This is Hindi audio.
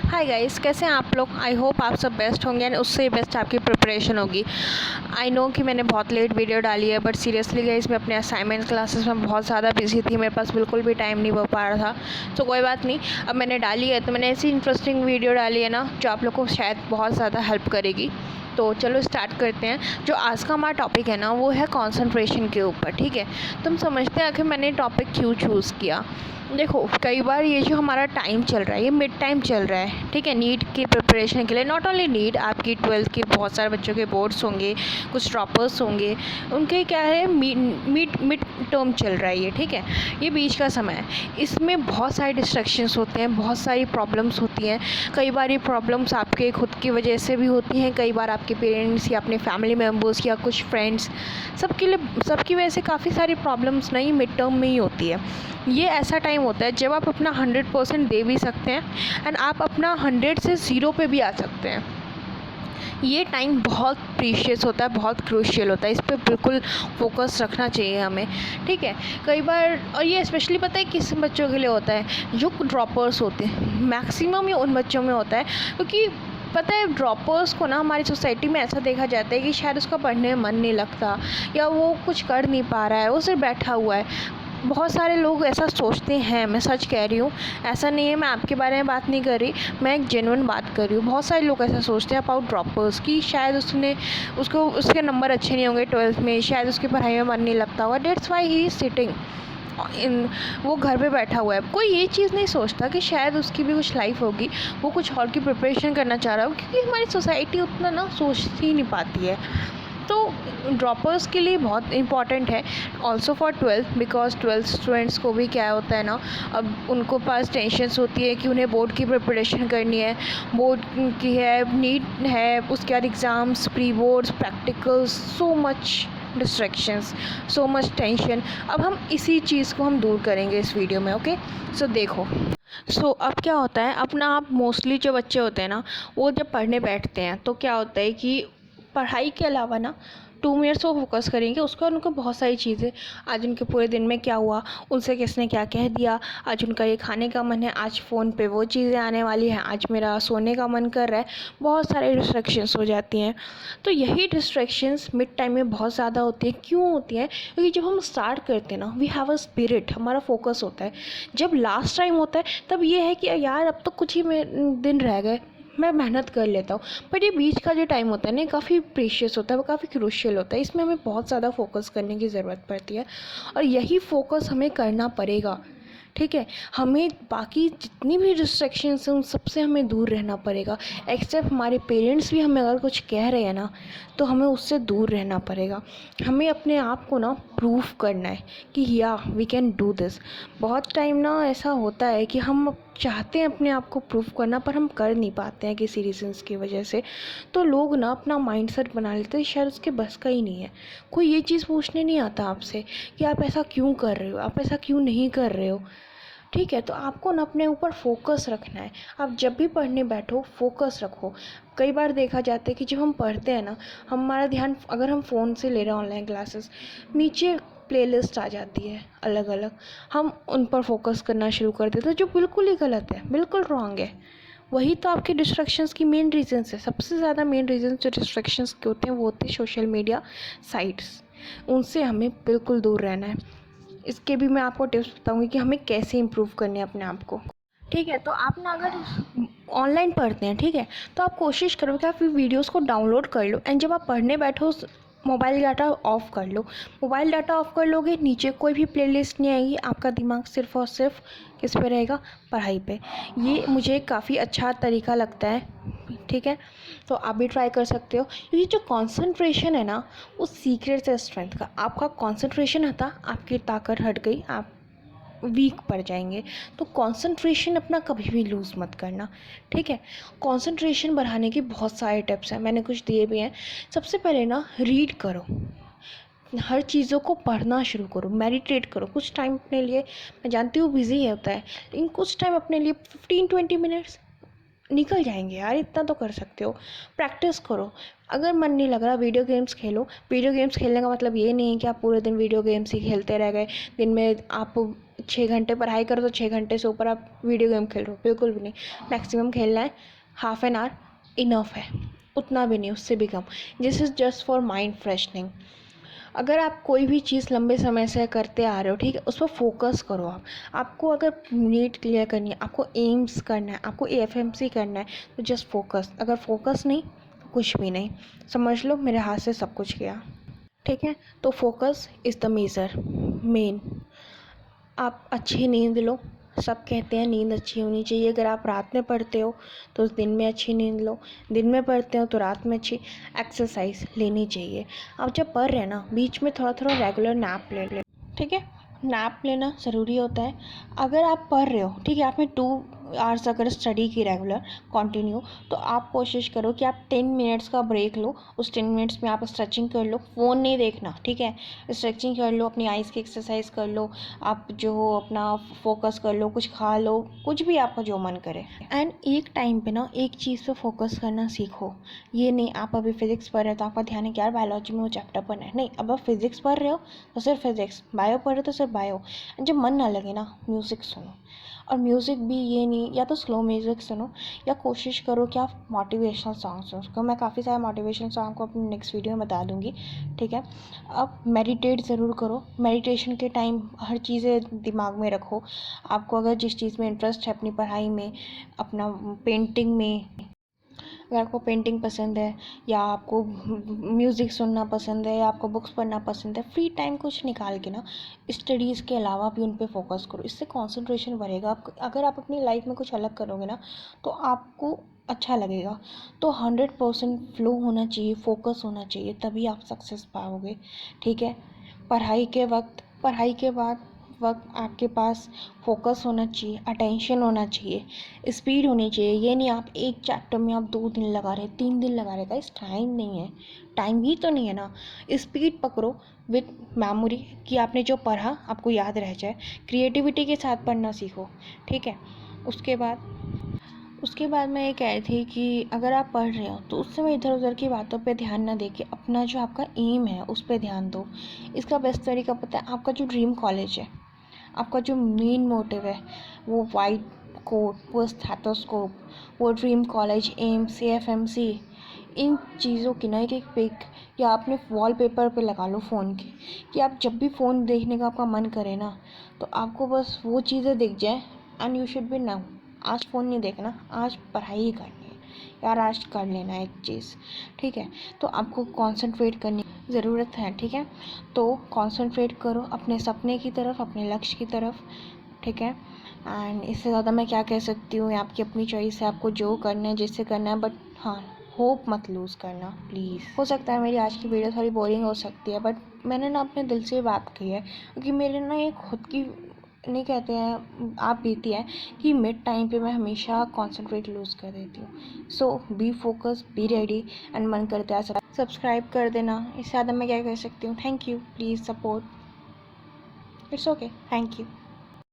हाय गाइस, कैसे हैं आप लोग। आई होप आप सब बेस्ट होंगे एंड उससे बेस्ट आपकी प्रिपरेशन होगी। आई नो कि मैंने बहुत लेट वीडियो डाली है, बट सीरियसली गाइस मैं अपने असाइनमेंट क्लासेस में बहुत ज़्यादा बिजी थी, मेरे पास बिल्कुल भी टाइम नहीं हो पा रहा था। तो कोई बात नहीं, अब मैंने डाली है तो मैंने ऐसी इंटरेस्टिंग वीडियो डाली है ना जो आप लोग को शायद बहुत ज़्यादा हेल्प करेगी। तो चलो स्टार्ट करते हैं। जो आज का हमारा टॉपिक है ना वो है कंसंट्रेशन के ऊपर। ठीक है, तुम समझते हैं आखिर मैंने टॉपिक क्यों चूज़ किया। देखो, कई बार ये जो हमारा टाइम चल रहा है ये मिड टाइम चल रहा है, ठीक है, नीट की प्रिपरेशन के लिए। नॉट ओनली नीट, आपकी 12th के बहुत सारे बच्चों के बोर्ड्स होंगे, कुछ ड्रॉपर्स होंगे, उनके क्या है मिड मिड टर्म चल रहा है ये, ठीक है। ये बीच का समय है, इसमें बहुत सारे डिस्ट्रैक्शंस होते हैं, बहुत सारी प्रॉब्लम्स होती हैं। कई बार ये प्रॉब्लम्स आपके खुद की वजह से भी होती हैं, कई बार आपके पेरेंट्स या अपने फैमिली मेम्बर्स या कुछ फ्रेंड्स, सबकी वजह से काफ़ी सारी प्रॉब्लम्स नहीं मिड टर्म में ही होती है। ये ऐसा टाइम होता है जब आप अपना 100% दे भी सकते हैं एंड आप अपना 100 से 0 पे भी आ सकते हैं। ये टाइम बहुत प्रीशियस होता है, बहुत क्रूशियल होता है, इस पर बिल्कुल फोकस रखना चाहिए हमें, ठीक है। कई बार, और ये स्पेशली पता है किस बच्चों के लिए होता है, जो ड्रॉपर्स होते हैं। मैक्सिमम ये उन बच्चों में होता है क्योंकि पता है ड्रॉपर्स को ना हमारी सोसाइटी में ऐसा देखा जाता है कि शायद उसका पढ़ने में मन नहीं लगता या वो कुछ कर नहीं पा रहा है, वो सिर्फ बैठा हुआ है। बहुत सारे लोग ऐसा सोचते हैं, मैं सच कह रही हूँ, ऐसा नहीं है, मैं आपके बारे में बात नहीं कर रही, मैं एक जेन्युइन बात कर रही हूँ। बहुत सारे लोग ऐसा सोचते हैं अबाउट ड्रॉपर्स कि शायद उसके नंबर अच्छे नहीं होंगे 12th में, शायद उसकी पढ़ाई में मन नहीं लगता हुआ, that's why he is sitting in, वो घर पे बैठा हुआ है। कोई ये चीज़ नहीं सोचता कि शायद उसकी भी कुछ लाइफ होगी, वो कुछ और की प्रिपरेशन करना चाह रहा हो, क्योंकि हमारी सोसाइटी उतना ना सोच ही नहीं पाती है। तो ड्रॉपर्स के लिए बहुत इंपॉर्टेंट है, also for 12th, because 12th students को भी क्या होता है ना, अब उनको पास टेंशन्स होती है कि उन्हें बोर्ड की प्रिपरेशन करनी है, बोर्ड की है, नीट है, उसके बाद exams, pre boards, practicals, so much distractions, so much tension. अब हम इसी चीज़ को हम दूर करेंगे इस वीडियो में, ओके। सो देखो, अब क्या होता है, अपना आप मोस्टली जो बच्चे होते हैं ना, वो जब पढ़ने बैठते हैं तो क्या होता है कि पढ़ाई के अलावा ना 2 मिनट्स वो फोकस करेंगे, उसके बाद उनको बहुत सारी चीज़ें, आज उनके पूरे दिन में क्या हुआ, उनसे किसने क्या कह दिया, आज उनका ये खाने का मन है, आज फ़ोन पे वो चीज़ें आने वाली हैं, आज मेरा सोने का मन कर रहा है, बहुत सारे डिस्ट्रैक्शंस हो जाती हैं। तो यही डिस्ट्रैक्शंस मिड टाइम में बहुत ज़्यादा होती हैं। क्यों होती हैं? क्योंकि जब हम स्टार्ट करते हैं ना, वी हैव अ स्पिरिट, हमारा फोकस होता है। जब लास्ट टाइम होता है तब ये है कि यार अब तो कुछ ही दिन रह गए, मैं मेहनत कर लेता हूँ। बट ये बीच का जो टाइम होता है ना, काफ़ी प्रीशियस होता है, वो काफ़ी क्रूशियल होता है, इसमें हमें बहुत ज़्यादा फोकस करने की ज़रूरत पड़ती है और यही फोकस हमें करना पड़ेगा, ठीक है। हमें बाकी जितनी भी डिस्ट्रैक्शंस हैं उन सबसे हमें दूर रहना पड़ेगा। एक्सेप्ट हमारे पेरेंट्स भी हमें अगर कुछ कह रहे हैं ना, तो हमें उससे दूर रहना पड़ेगा। हमें अपने आप को ना प्रूव करना है कि या वी कैन डू दिस। बहुत टाइम ना ऐसा होता है कि हम चाहते हैं अपने आप को प्रूव करना, पर हम कर नहीं पाते हैं किसी रीजंस की वजह से। तो लोग ना अपना माइंडसेट बना लेते हैं शायद उसके बस का ही नहीं है। कोई ये चीज़ पूछने नहीं आता आपसे कि आप ऐसा क्यों कर रहे हो, आप ऐसा क्यों नहीं कर रहे हो, ठीक है। तो आपको ना अपने ऊपर फोकस रखना है। आप जब भी पढ़ने बैठो फोकस रखो। कई बार देखा जाता है कि जब हम पढ़ते हैं ना, हमारा ध्यान, अगर हम फ़ोन से ले रहे हैं ऑनलाइन क्लासेस, नीचे प्लेलिस्ट आ जाती है अलग अलग, हम उन पर फोकस करना शुरू कर देते हैं, जो बिल्कुल ही गलत है, बिल्कुल रॉन्ग है। वही तो आपके डिस्ट्रैक्शंस की मेन रीजंस है। सबसे ज़्यादा मेन रीजन जो डिस्ट्रैक्शंस के होते हैं वो होते हैं सोशल मीडिया साइट्स। उनसे हमें बिल्कुल दूर रहना है। इसके भी मैं आपको टिप्स बताऊंगी कि हमें कैसे इम्प्रूव करने हैं अपने आप को, ठीक है। तो आप ना अगर ऑनलाइन पढ़ते हैं, ठीक है, तो आप कोशिश करो कि आप वीडियोस को डाउनलोड कर लो एंड जब आप पढ़ने बैठो मोबाइल डाटा ऑफ़ कर लो। मोबाइल डाटा ऑफ़ कर लोगे, नीचे कोई भी प्लेलिस्ट नहीं आएगी, आपका दिमाग सिर्फ़ और सिर्फ किस पे रहेगा, पढ़ाई पे। ये मुझे काफ़ी अच्छा तरीका लगता है, ठीक है। तो आप भी ट्राई कर सकते हो। ये जो कंसंट्रेशन है ना, वो सीक्रेट है स्ट्रेंथ का। आपका कंसंट्रेशन हटा, आपकी ताकत हट गई, आप वीक पड़ जाएंगे। तो कंसंट्रेशन अपना कभी भी लूज़ मत करना, ठीक है। कंसंट्रेशन बढ़ाने के बहुत सारे टिप्स हैं, मैंने कुछ दिए भी हैं। सबसे पहले ना रीड करो, हर चीज़ों को पढ़ना शुरू करो, मेडिटेट करो कुछ टाइम अपने लिए। मैं जानती हूँ बिजी होता है, लेकिन कुछ टाइम अपने लिए 15-20 मिनट्स निकल जाएंगे यार, इतना तो कर सकते हो। प्रैक्टिस करो। अगर मन नहीं लग रहा, वीडियो गेम्स खेलो। वीडियो गेम्स खेलने का मतलब ये नहीं है कि आप पूरे दिन वीडियो गेम्स ही खेलते रह गए। दिन में आप 6 घंटे पढ़ाई करो तो 6 घंटे से ऊपर आप वीडियो गेम खेल रहे हो, बिल्कुल भी नहीं। मैक्सिमम खेलना है हाफ एन आवर इनफ है, उतना भी नहीं, उससे भी कम। This is just for mind freshening. अगर आप कोई भी चीज़ लंबे समय से करते आ रहे हो, ठीक है, उस पर फोकस करो आप। आपको अगर नीट क्लियर करनी है, आपको एम्स करना है, आपको एएफएमसी करना है, तो जस्ट फोकस। अगर फोकस नहीं तो कुछ भी नहीं, समझ लो मेरे हाथ से सब कुछ गया, ठीक है। तो focus is the major main. आप अच्छी नींद लो। सब कहते हैं नींद अच्छी होनी चाहिए। अगर आप रात में पढ़ते हो तो दिन में अच्छी नींद लो, दिन में पढ़ते हो तो रात में अच्छी। एक्सरसाइज लेनी चाहिए। आप जब पढ़ रहे हैं ना, बीच में थोड़ा थोड़ा रेगुलर नैप ले, ठीक है। नैप लेना ज़रूरी होता है। अगर आप पढ़ रहे हो, ठीक है, आपने 2 आवर्स अगर स्टडी की रेगुलर कंटिन्यू, तो आप कोशिश करो कि आप 10 मिनट्स का ब्रेक लो। उस 10 मिनट्स में आप स्ट्रेचिंग कर लो, फ़ोन नहीं देखना, ठीक है। स्ट्रेचिंग कर लो, अपनी आइज़ की एक्सरसाइज कर लो, आप जो हो अपना फोकस कर लो, कुछ खा लो, कुछ भी आपका जो मन करे। एंड एक टाइम पे ना एक चीज़ पे फोकस करना सीखो। ये नहीं आप अभी फिजिक्स पढ़ रहे हो तो आपका ध्यान है कि यार बायोलॉजी में वो चैप्टर पढ़ना है, नहीं। अब आप फिजिक्स पढ़ रहे हो तो सिर्फ फिजिक्स, बायो पढ़ रहे हो तो सिर्फ बायो। जब मन ना लगे ना, म्यूज़िक सुनो। और म्यूज़िक भी ये नहीं, या तो स्लो म्यूज़िक सुनो, या कोशिश करो कि आप मोटिवेशनल सॉन्ग सुनो। मैं काफ़ी सारे मोटिवेशनल सॉन्ग को अपनी नेक्स्ट वीडियो में बता दूँगी, ठीक है। अब मेडिटेट ज़रूर करो। मेडिटेशन के टाइम हर चीज़ें दिमाग में रखो। आपको अगर जिस चीज़ में इंटरेस्ट है, अपनी पढ़ाई में, अपना पेंटिंग में, अगर आपको पेंटिंग पसंद है, या आपको म्यूज़िक सुनना पसंद है, या आपको बुक्स पढ़ना पसंद है, फ्री टाइम कुछ निकाल के ना स्टडीज़ के अलावा भी उन पे फोकस करो। इससे कंसंट्रेशन बढ़ेगा। आप अगर आप अपनी लाइफ में कुछ अलग करोगे ना, तो आपको अच्छा लगेगा। तो 100% फ्लो होना चाहिए, फोकस होना चाहिए, तभी आप सक्सेस पाओगे, ठीक है। पढ़ाई के बाद वक्त आपके पास फोकस होना चाहिए, अटेंशन होना चाहिए, स्पीड होनी चाहिए। ये नहीं आप एक चैप्टर में आप 2 दिन लगा रहे, 3 दिन लगा रहे, गाइस टाइम नहीं है, टाइम ही तो नहीं है ना। स्पीड पकड़ो विद मेमोरी, कि आपने जो पढ़ा आपको याद रह जाए। क्रिएटिविटी के साथ पढ़ना सीखो, ठीक है। उसके बाद मैं ये कह रही थी कि अगर आप पढ़ रहे हो तो उस समय इधर उधर की बातों पे ध्यान ना दे के अपना जो आपका एम है उस पर ध्यान दो। इसका बेस्ट तरीका पता है, आपका जो ड्रीम कॉलेज है, आपका जो मेन मोटिव है, वो वाइट कोट, वो स्टेथोस्कोप, वो ड्रीम कॉलेज, एम्स, एएफएमसी, इन चीज़ों की ना एक पिक या अपने वॉलपेपर पे लगा लो फ़ोन की, कि आप जब भी फ़ोन देखने का आपका मन करे ना, तो आपको बस वो चीज़ें दिख जाए। And you should be now, आज फ़ोन नहीं देखना, आज पढ़ाई ही करनी है यार, आज कर लेना एक चीज़, ठीक है। तो आपको कॉन्सेंट्रेट करने की ज़रूरत है, ठीक है। तो कॉन्सेंट्रेट करो अपने सपने की तरफ, अपने लक्ष्य की तरफ, ठीक है। एंड इससे ज़्यादा मैं क्या कह सकती हूँ, आपकी अपनी चॉइस है, आपको जो करना है, जिससे करना है, बट हाँ, होप मत लूज़ करना प्लीज़। हो सकता है मेरी आज की वीडियो थोड़ी बोरिंग हो सकती है, बट मैंने ना अपने दिल से बात की है, क्योंकि मेरे ना ये खुद की, नहीं कहते हैं, आप बीती है कि मिड टाइम पे मैं हमेशा कंसंट्रेट लूज़ कर देती हूँ। So be focus, be ready, and मन करता है सब्सक्राइब कर देना। इससे ज़्यादा मैं क्या कह सकती हूँ। Thank you, please support, it's okay, thank you.